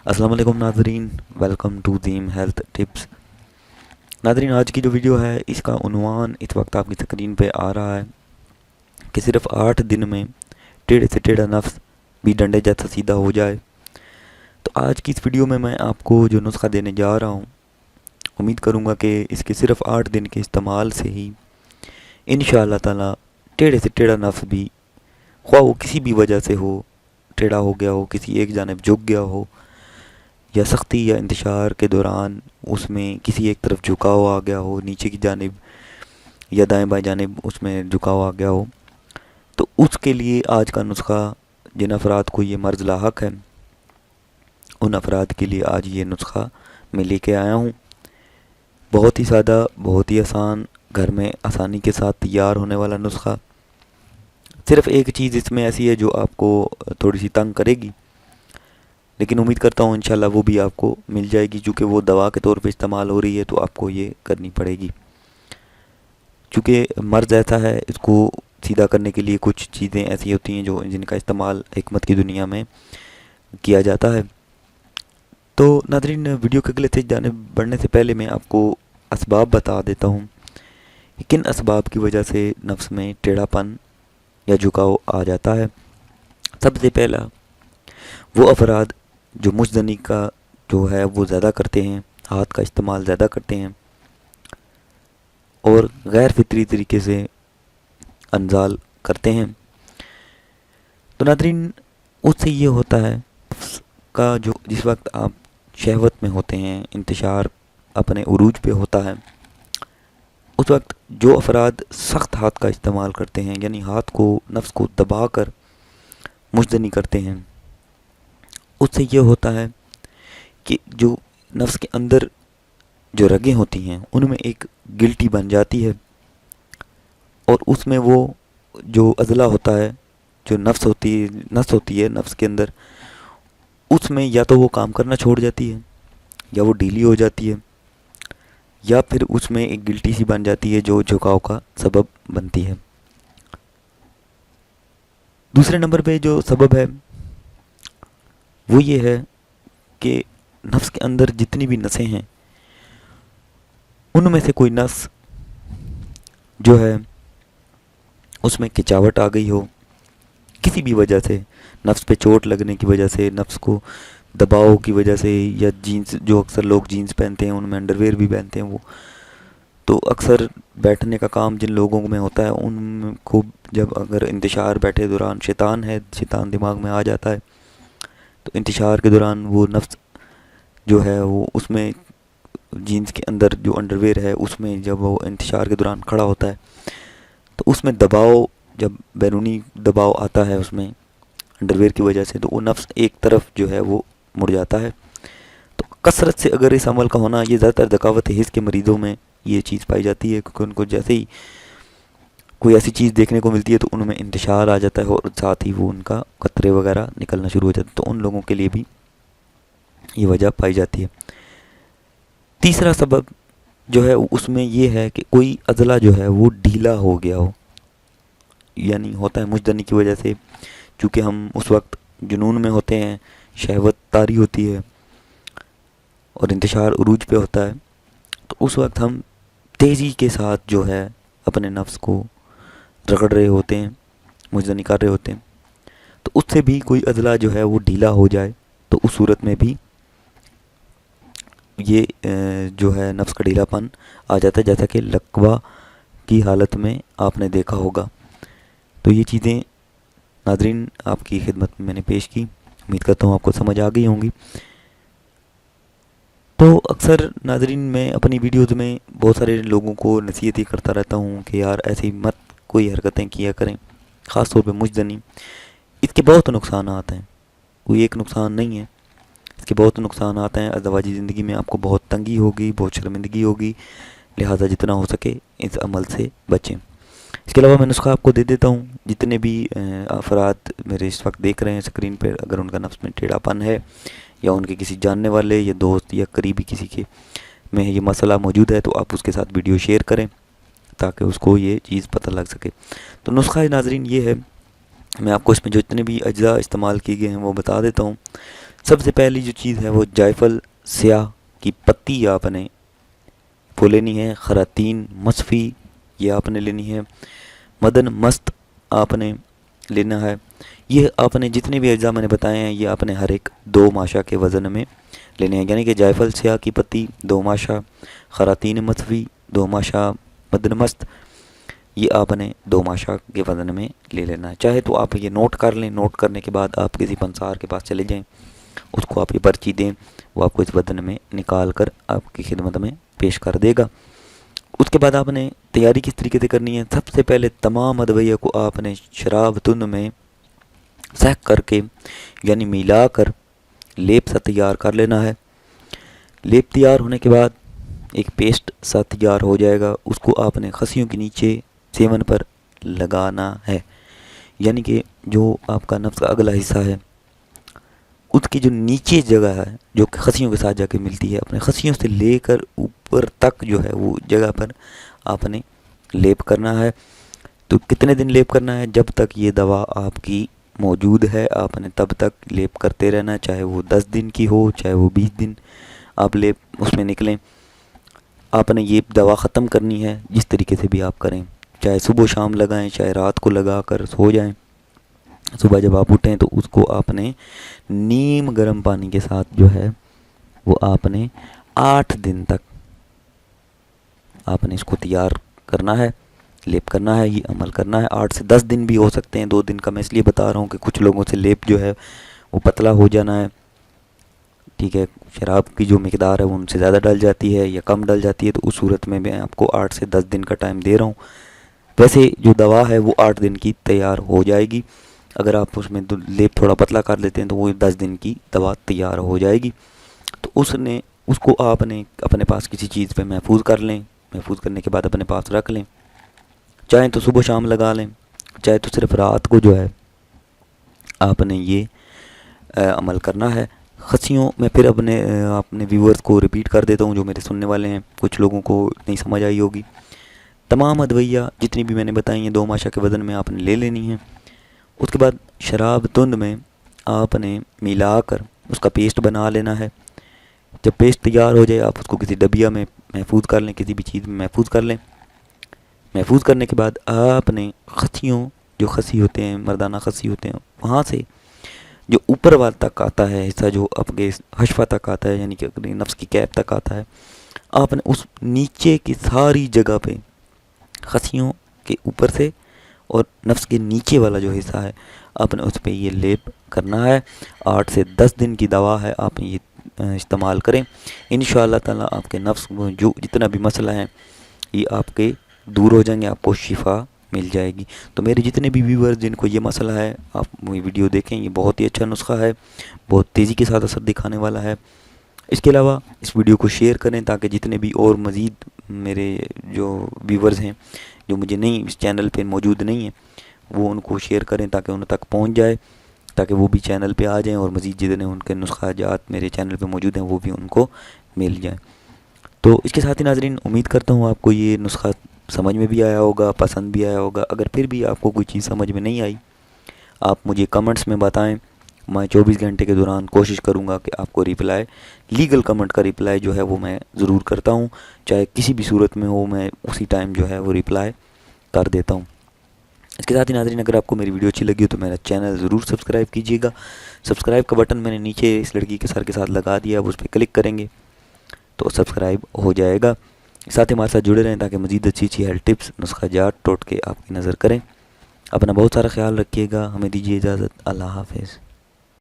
السلام علیکم ناظرین، ویلکم ٹو دیم ہیلتھ ٹپس۔ ناظرین، آج کی جو ویڈیو ہے اس کا عنوان اس وقت آپ کی اسکرین پہ آ رہا ہے کہ صرف 8 دن میں ٹیڑھے سے ٹیڑھا نفس بھی ڈنڈے جیسا سیدھا ہو جائے۔ تو آج کی اس ویڈیو میں آپ کو جو نسخہ دینے جا رہا ہوں، امید کروں گا کہ اس کے صرف 8 دن کے استعمال سے ہی انشاءاللہ تعالی ٹیڑھے سے ٹیڑھا نفس بھی، خواہ وہ کسی بھی وجہ سے ہو، ٹیڑھا ہو گیا ہو، کسی ایک جانب جھک گیا ہو، یا سختی یا انتشار کے دوران اس میں کسی ایک طرف جھکاؤ آ گیا ہو، نیچے کی جانب یا دائیں بائیں جانب اس میں جھکاؤ آ گیا ہو، تو اس کے لیے آج کا نسخہ جن افراد کو یہ مرض لاحق ہے ان افراد کے لیے آج یہ نسخہ میں لے کے آیا ہوں۔ بہت ہی سادہ، بہت ہی آسان، گھر میں آسانی کے ساتھ تیار ہونے والا نسخہ۔ صرف ایک چیز اس میں ایسی ہے جو آپ کو تھوڑی سی تنگ کرے گی، لیکن امید کرتا ہوں انشاءاللہ وہ بھی آپ کو مل جائے گی، چونکہ وہ دوا کے طور پہ استعمال ہو رہی ہے تو آپ کو یہ کرنی پڑے گی۔ چونکہ مرض ایسا ہے، اس کو سیدھا کرنے کے لیے کچھ چیزیں ایسی ہوتی ہیں جن کا استعمال حکمت کی دنیا میں کیا جاتا ہے۔ تو ناظرین، ویڈیو کے اگلے جانب بڑھنے سے پہلے میں آپ کو اسباب بتا دیتا ہوں کہ کن اسباب کی وجہ سے نفس میں ٹیڑھا پن یا جھکاؤ آ جاتا ہے۔ سب سے پہلا، وہ افراد جو مجزنی کا جو ہے وہ زیادہ کرتے ہیں، ہاتھ کا استعمال زیادہ کرتے ہیں اور غیر فطری طریقے سے انزال کرتے ہیں، تو ناظرین اس سے یہ ہوتا ہے کا جو جس وقت آپ شہوت میں ہوتے ہیں، انتشار اپنے عروج پہ ہوتا ہے، اس وقت جو افراد سخت ہاتھ کا استعمال کرتے ہیں، یعنی ہاتھ کو، نفس کو دبا کر مجزنی کرتے ہیں، اس سے یہ ہوتا ہے کہ جو نفس کے اندر جو رگیں ہوتی ہیں ان میں ایک گلٹی بن جاتی ہے، اور اس میں وہ جو عضلہ ہوتا ہے، جو نفس ہوتی ہے نفس کے اندر، اس میں یا تو وہ کام کرنا چھوڑ جاتی ہے، یا وہ ڈھیلی ہو جاتی ہے، یا پھر اس میں ایک گلٹی سی بن جاتی ہے جو جھکاؤ کا سبب بنتی ہے۔ دوسرے نمبر پہ جو سبب ہے وہ یہ ہے کہ نفس کے اندر جتنی بھی نسیں ہیں ان میں سے کوئی نس جو ہے اس میں کچاوٹ آ گئی ہو، کسی بھی وجہ سے، نفس پہ چوٹ لگنے کی وجہ سے، نفس کو دباؤ کی وجہ سے، یا جینز، جو اکثر لوگ جینز پہنتے ہیں ان میں انڈر ویئر بھی پہنتے ہیں، وہ تو اکثر بیٹھنے کا کام جن لوگوں میں ہوتا ہے ان کو جب اگر انتشار بیٹھے دوران، شیطان دماغ میں آ جاتا ہے، تو انتشار کے دوران وہ نفس جو ہے وہ اس میں جینز کے اندر جو انڈر ویئر ہے اس میں جب وہ انتشار کے دوران کھڑا ہوتا ہے تو اس میں دباؤ، جب بیرونی دباؤ آتا ہے اس میں انڈر ویئر کی وجہ سے، تو وہ نفس ایک طرف جو ہے وہ مڑ جاتا ہے۔ تو کثرت سے اگر اس عمل کا ہونا، یہ زیادہ تر ذکاوت حس کے مریضوں میں یہ چیز پائی جاتی ہے، کیونکہ ان کو جیسے ہی کوئی ایسی چیز دیکھنے کو ملتی ہے تو ان میں انتشار آ جاتا ہے اور ساتھ ہی وہ ان کا قطرے وغیرہ نکلنا شروع ہو جاتا ہے، تو ان لوگوں کے لیے بھی یہ وجہ پائی جاتی ہے۔ تیسرا سبب جو ہے اس میں یہ ہے کہ کوئی عضلہ جو ہے وہ ڈھیلا ہو گیا ہو، یعنی ہوتا ہے مجدنی کی وجہ سے، چونکہ ہم اس وقت جنون میں ہوتے ہیں، شہوت طاری ہوتی ہے اور انتشار عروج پہ ہوتا ہے، تو اس وقت ہم تیزی کے ساتھ جو ہے اپنے نفس کو رگڑ رہے ہوتے ہیں، مجدنی کر رہے ہوتے ہیں، تو اس سے بھی کوئی عضلہ جو ہے وہ ڈھیلا ہو جائے تو اس صورت میں بھی یہ جو ہے نفس کا ڈھیلا پن آ جاتا ہے، جیسا کہ لقوا کی حالت میں آپ نے دیکھا ہوگا۔ تو یہ چیزیں ناظرین آپ کی خدمت میں میں نے پیش کی، امید کرتا ہوں آپ کو سمجھ آ گئی ہوں گی۔ تو اکثر ناظرین میں اپنی ویڈیوز میں بہت سارے لوگوں کو نصیحت ہی کرتا رہتا ہوں کہ یار ایسی مت کوئی حرکتیں کیا کریں، خاص طور پہ مجدنی، اس کے بہت نقصانات ہیں، کوئی ایک نقصان نہیں ہے، اس کے بہت نقصانات ہیں۔ ازدواجی زندگی میں آپ کو بہت تنگی ہوگی، بہت شرمندگی ہوگی، لہٰذا جتنا ہو سکے اس عمل سے بچیں۔ اس کے علاوہ میں نسخہ آپ کو دے دیتا ہوں، جتنے بھی افراد میرے اس وقت دیکھ رہے ہیں اسکرین پہ، اگر ان کا نفس میں ٹیڑھا پن ہے یا ان کے کسی جاننے والے یا دوست یا قریبی کسی کے میں یہ مسئلہ موجود ہے تو آپ اس کے ساتھ ویڈیو شیئر کریں تاکہ اس کو یہ چیز پتہ لگ سکے۔ تو نسخہ ناظرین یہ ہے میں آپ کو اس میں جو اتنے بھی اجزاء استعمال کیے گئے ہیں وہ بتا دیتا ہوں۔ سب سے پہلی جو چیز ہے وہ جائفل سیاہ کی پتی آپ نے وہ لینی ہے، خراطین مصفی یہ آپ نے لینی ہے، مدن مست آپ نے لینا ہے۔ یہ آپ نے جتنے بھی اجزاء میں نے بتائے ہیں یہ آپ نے ہر ایک 2 ماشا کے وزن میں لینے ہیں، یعنی کہ جائفل سیاہ کی پتی 2 ماشا، خراطین مصفی 2 ماشا، مدن مست یہ آپ نے 2 ماشا کے وزن میں لے لینا ہے۔ چاہے تو آپ یہ نوٹ کر لیں، نوٹ کرنے کے بعد آپ کسی پنسار کے پاس چلے جائیں، اس کو آپ یہ پرچی دیں، وہ آپ کو اس وزن میں نکال کر آپ کی خدمت میں پیش کر دے گا۔ اس کے بعد آپ نے تیاری کس طریقے سے کرنی ہے؟ سب سے پہلے تمام ادویہ کو آپ نے شراب تند میں سہک کر کے یعنی ملا کر لیپ سا تیار کر لینا ہے۔ لیپ تیار ہونے کے بعد ایک پیسٹ سا تیار ہو جائے گا، اس کو آپ نے خصیوں کے نیچے سیون پر لگانا ہے، یعنی کہ جو آپ کا نفس کا اگلا حصہ ہے اس کی جو نیچے جگہ ہے جو کہ خصیوں کے ساتھ جا کے ملتی ہے، اپنے خصیوں سے لے کر اوپر تک جو ہے وہ جگہ پر آپ نے لیپ کرنا ہے۔ تو کتنے دن لیپ کرنا ہے؟ جب تک یہ دوا آپ کی موجود ہے آپ نے تب تک لیپ کرتے رہنا ہے، چاہے وہ 10 دن کی ہو چاہے وہ 20 دن آپ لیپ اس میں نکلیں۔ آپ نے یہ دوا ختم کرنی ہے جس طریقے سے بھی آپ کریں، چاہے صبح و شام لگائیں چاہے رات کو لگا کر سو جائیں، صبح جب آپ اٹھیں تو اس کو آپ نے نیم گرم پانی کے ساتھ جو ہے وہ آپ نے 8 دن تک آپ نے اس کو تیار کرنا ہے، لیپ کرنا ہے، یہ عمل کرنا ہے۔ 8 سے 10 دن بھی ہو سکتے ہیں، 2 دن کا میں اس لیے بتا رہا ہوں کہ کچھ لوگوں سے لیپ جو ہے وہ پتلا ہو جانا ہے، ٹھیک ہے، شراب کی جو مقدار ہے وہ ان سے زیادہ ڈل جاتی ہے یا کم ڈل جاتی ہے، تو اس صورت میں آپ کو 8 سے 10 دن کا ٹائم دے رہا ہوں۔ ویسے جو دوا ہے وہ 8 دن کی تیار ہو جائے گی، اگر آپ اس میں لیپ تھوڑا پتلا کر لیتے ہیں تو وہ 10 دن کی دوا تیار ہو جائے گی۔ تو اس کو آپ نے اپنے پاس کسی چیز پہ محفوظ کر لیں، محفوظ کرنے کے بعد اپنے پاس رکھ لیں، چاہیں تو صبح شام لگا لیں، چاہے تو صرف رات کو جو ہے آپ نے یہ عمل کرنا ہے۔ خصیوں میں پھر اپنے ویورز کو ریپیٹ کر دیتا ہوں جو میرے سننے والے ہیں، کچھ لوگوں کو نہیں سمجھ آئی ہوگی۔ تمام ادویہ جتنی بھی میں نے بتائی ہیں 2 ماشا کے وزن میں آپ نے لے لینی ہیں۔ اس کے بعد شراب تند میں آپ نے ملا کر اس کا پیسٹ بنا لینا ہے۔ جب پیسٹ تیار ہو جائے آپ اس کو کسی ڈبیا میں محفوظ کر لیں، کسی بھی چیز میں محفوظ کر لیں۔ محفوظ کرنے کے بعد آپ نے خصیوں جو خصی ہوتے ہیں، مردانہ خصی ہوتے ہیں، وہاں سے جو اوپر وال تک آتا ہے حصہ، جو آپ کے حشفہ تک آتا ہے یعنی کہ نفس کی کیپ تک آتا ہے، آپ نے اس نیچے کی ساری جگہ پہ خصیوں کے اوپر سے اور نفس کے نیچے والا جو حصہ ہے آپ نے اس پہ یہ لیپ کرنا ہے۔ 8 سے 10 دن کی دوا ہے، آپ یہ استعمال کریں، انشاءاللہ تعالی آپ کے نفس میں جو جتنا بھی مسئلہ ہیں یہ آپ کے دور ہو جائیں گے، آپ کو شفا مل جائے گی۔ تو میرے جتنے بھی ویورز جن کو یہ مسئلہ ہے آپ یہ ویڈیو دیکھیں، یہ بہت ہی اچھا نسخہ ہے، بہت تیزی کے ساتھ اثر دکھانے والا ہے۔ اس کے علاوہ اس ویڈیو کو شیئر کریں تاکہ جتنے بھی اور مزید میرے جو ویورز ہیں جو مجھے نہیں اس چینل پہ موجود نہیں ہیں وہ ان کو شیئر کریں تاکہ ان تک پہنچ جائے، تاکہ وہ بھی چینل پہ آ جائیں اور مزید جتنے ان کے نسخہ جات میرے چینل پہ موجود ہیں وہ بھی ان کو مل جائیں۔ تو اس کے ساتھ ہی ناظرین امید کرتا ہوں آپ کو یہ نسخہ سمجھ میں بھی آیا ہوگا، پسند بھی آیا ہوگا۔ اگر پھر بھی آپ کو کوئی چیز سمجھ میں نہیں آئی آپ مجھے کمنٹس میں بتائیں، میں 24 گھنٹے کے دوران کوشش کروں گا کہ آپ کو ریپلائی، لیگل کمنٹ کا ریپلائی جو ہے وہ میں ضرور کرتا ہوں، چاہے کسی بھی صورت میں ہو میں اسی ٹائم جو ہے وہ ریپلائی کر دیتا ہوں۔ اس کے ساتھ ہی ناظرین اگر آپ کو میری ویڈیو اچھی لگی ہو تو میرا چینل ضرور سبسکرائب کیجیے گا۔ سبسکرائب کا بٹن میں نے نیچے اس لڑکی کے سر کے ساتھ لگا دیا، آپ اس پہ کلک کریں گے تو سبسکرائب ہو جائے گا۔ ساتھ ہی ہمارے ساتھ جڑے رہیں تاکہ مزید اچھی ہیلتھ ٹپس، نسخہ جات ٹوٹکے آپ کی نظر کریں۔ اپنا بہت سارا خیال رکھیے گا، ہمیں دیجیے اجازت، اللہ حافظ۔